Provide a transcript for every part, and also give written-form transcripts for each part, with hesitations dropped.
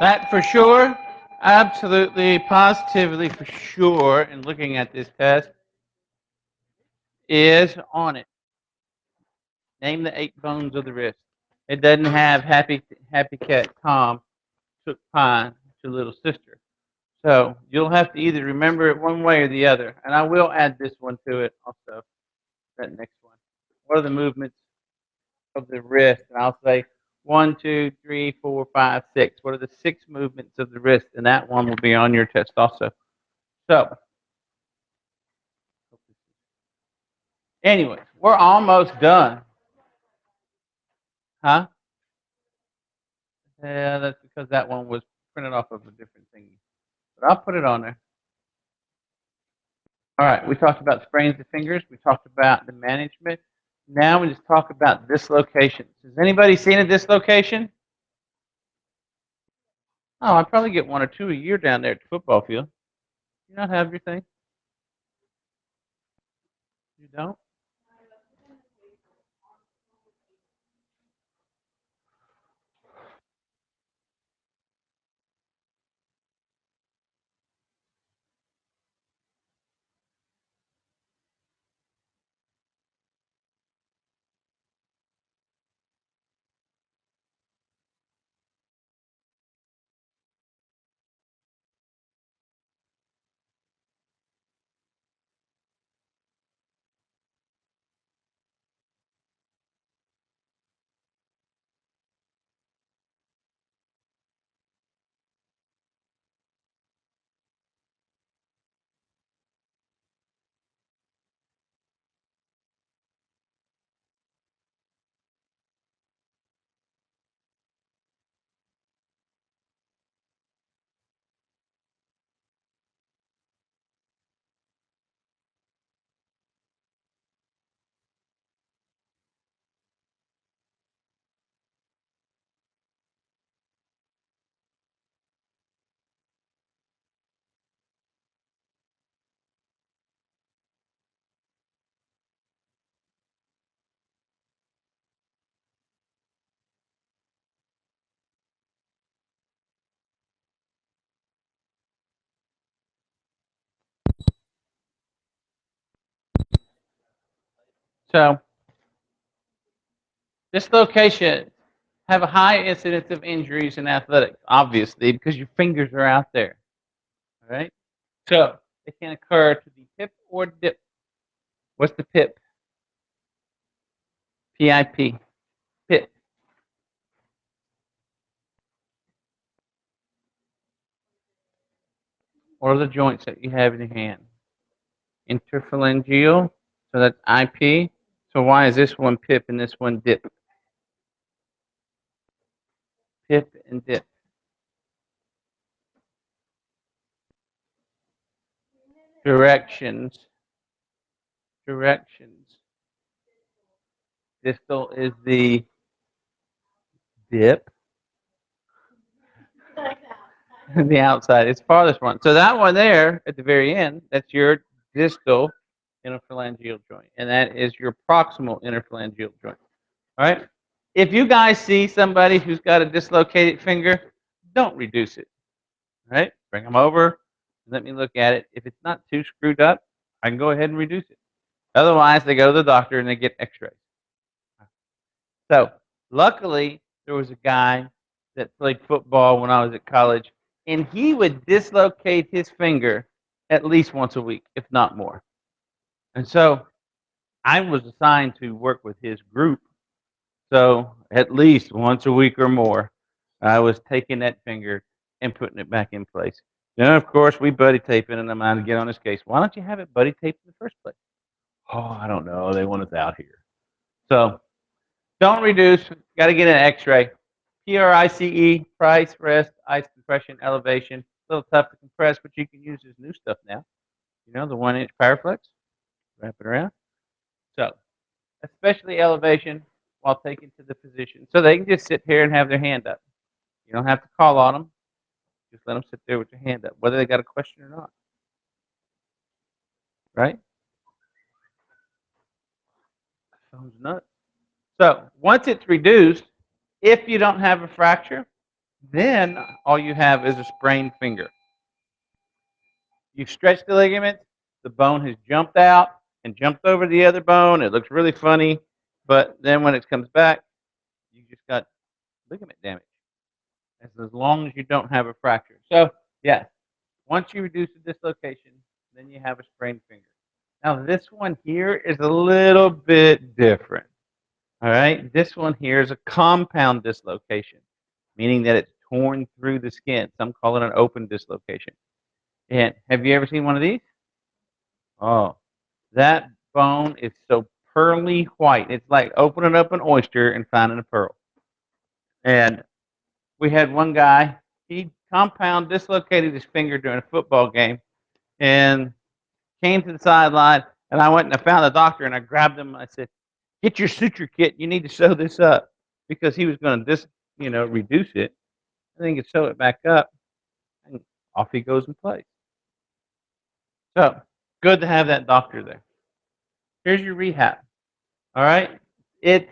That for sure, absolutely, positively for sure, and looking at this test, is on it. Name the 8 bones of the wrist. It doesn't have Happy Cat Tom took pine to little sister. So you'll have to either remember it one way or the other. And I will add this one to it also, that next one. What are the movements of the wrist? And I'll say 1, 2, 3, 4, 5, 6. What are the 6 movements of the wrist? And that one will be on your test also. So, anyways, we're almost done. Huh? Yeah, that's because that one was printed off of a different thing. But I'll put it on there. All right, we talked about sprains of fingers. We talked about the management. Now we just talk about dislocations. Has anybody seen a dislocation? Oh, I probably get 1 or 2 a year down there at the football field. You not have your thing? You don't? So dislocations have a high incidence of injuries in athletics, obviously, because your fingers are out there. All right? So they can occur to the pip or dip. What's the pip? PIP. Pip. What are the joints that you have in your hand? Interphalangeal. So that's IP. So why is this one pip and this one dip? Pip and dip. Directions. Directions. Distal is the dip. The outside. It's farthest one. So that one there at the very end, that's your distal interphalangeal joint. And that is your proximal interphalangeal joint. All right? If you guys see somebody who's got a dislocated finger, don't reduce it. All right? Bring them over. Let me look at it. If it's not too screwed up, I can go ahead and reduce it. Otherwise, they go to the doctor and they get x-rays. So luckily, there was a guy that played football when I was at college, and he would dislocate his finger at least once a week, if not more. And so I was assigned to work with his group. So at least once a week or more, I was taking that finger and putting it back in place. Then, of course, we buddy tape it, and I'm going to get on his case. Why don't you have it buddy taped in the first place? Oh, I don't know. They want us out here. So don't reduce. Got to get an X-ray. PRICE, price, rest, ice compression, elevation. A little tough to compress, but you can use this new stuff now. You know, the 1-inch Powerflex. Wrap it around. So, especially elevation while taken to the physician. So they can just sit here and have their hand up. You don't have to call on them. Just let them sit there with your hand up, whether they got a question or not. Right? Sounds nuts. So once it's reduced, if you don't have a fracture, Then all you have is a sprained finger. You've stretched the ligament, the bone has jumped out and jumped over the other bone. It looks really funny, but then when it comes back, you just got ligament damage. As long as you don't have a fracture. So, yes, once you reduce the dislocation, then you have a sprained finger. Now, this one here is a little bit different. All right, this one here is a compound dislocation, meaning that it's torn through the skin. Some call it an open dislocation. And have you ever seen one of these? Oh, that bone is so pearly white. It's like opening up an oyster and finding a pearl. And we had one guy, he compound dislocated his finger during a football game and came to the sideline. And I went and I found the doctor and I grabbed him. I said, "Get your suture kit. You need to sew this up," because he was going to reduce it. And then he could sew it back up, and off he goes and plays. So good to have that doctor there. Here's your rehab. All right, it's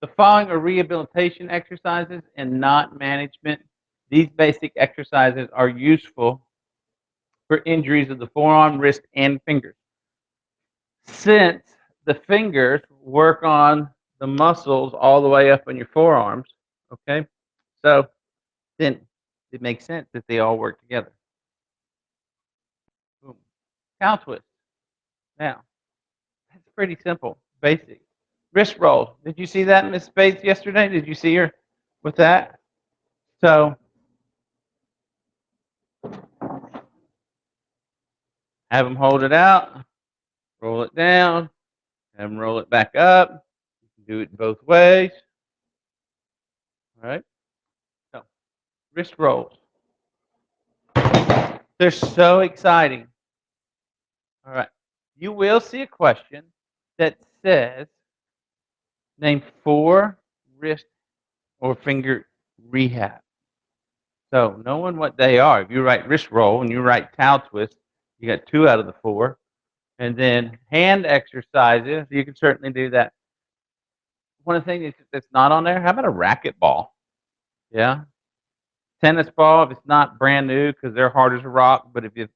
the following are rehabilitation exercises and not management. These basic exercises are useful for injuries of the forearm, wrist, and fingers. Since the fingers work on the muscles all the way up in your forearms, okay? So then it makes sense that they all work together. Boom. Cow twist. Now, that's pretty simple, basic. Wrist roll. Did you see that, Miss Spates, yesterday? Did you see her with that? So have them hold it out, roll it down, have them roll it back up. You can do it both ways. All right. So wrist rolls. They're so exciting. All right. You will see a question that says, name 4 wrist or finger rehab. So knowing what they are, if you write wrist roll and you write towel twist, you got 2 out of the 4. And then hand exercises, you can certainly do that. One of the things that's not on there, how about a racquetball? Yeah. Tennis ball, if it's not brand new, because they're hard as a rock, but if you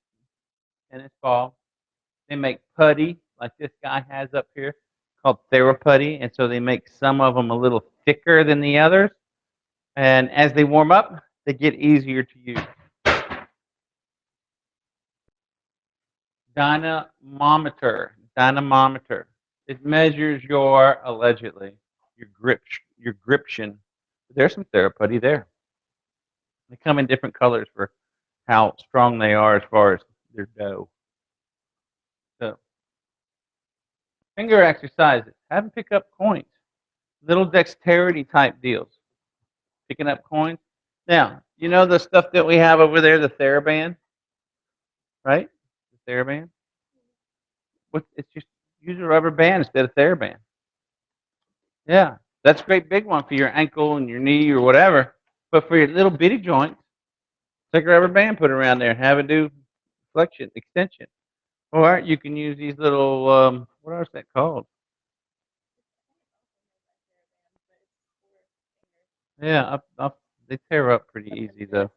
tennis ball, they make putty like this guy has up here called TheraPutty, and so they make some of them a little thicker than the others. And as they warm up, they get easier to use. Dynamometer. Dynamometer. It measures your allegedly your gription. There's some TheraPutty there. They come in different colors for how strong they are as far as their dough. So finger exercises. Have them pick up coins. Little dexterity type deals. Picking up coins. Now, you know the stuff that we have over there, the TheraBand, right? The TheraBand. It's just use a rubber band instead of TheraBand. Yeah, that's a great big one for your ankle and your knee or whatever. But for your little bitty joints, take a rubber band, put it around there, and have it do flexion, extension. Or you can use these little, what are that called? Yeah, they tear up pretty easy though.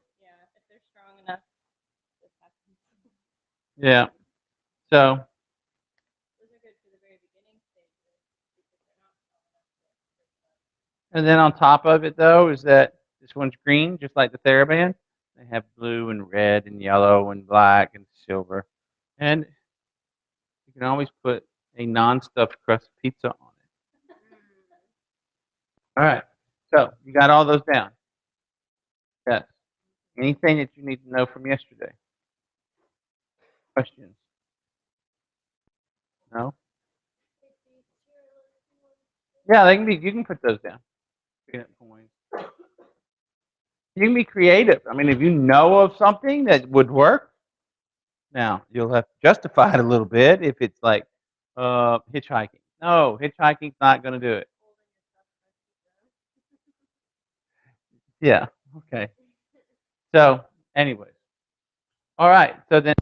Yeah. So. And then on top of it though is that this one's green, just like the TheraBand. They have blue and red and yellow and black and silver. And you can always put a non-stuffed crust pizza on it. All right. So you got all those down. Yes. Anything that you need to know from yesterday? Questions? No? Yeah, they can be. You can put those down. You can be creative. I mean, if you know of something that would work, now you'll have to justify it a little bit. If it's like hitchhiking, no, hitchhiking's not going to do it. Yeah. Okay. So, anyways, all right. So then.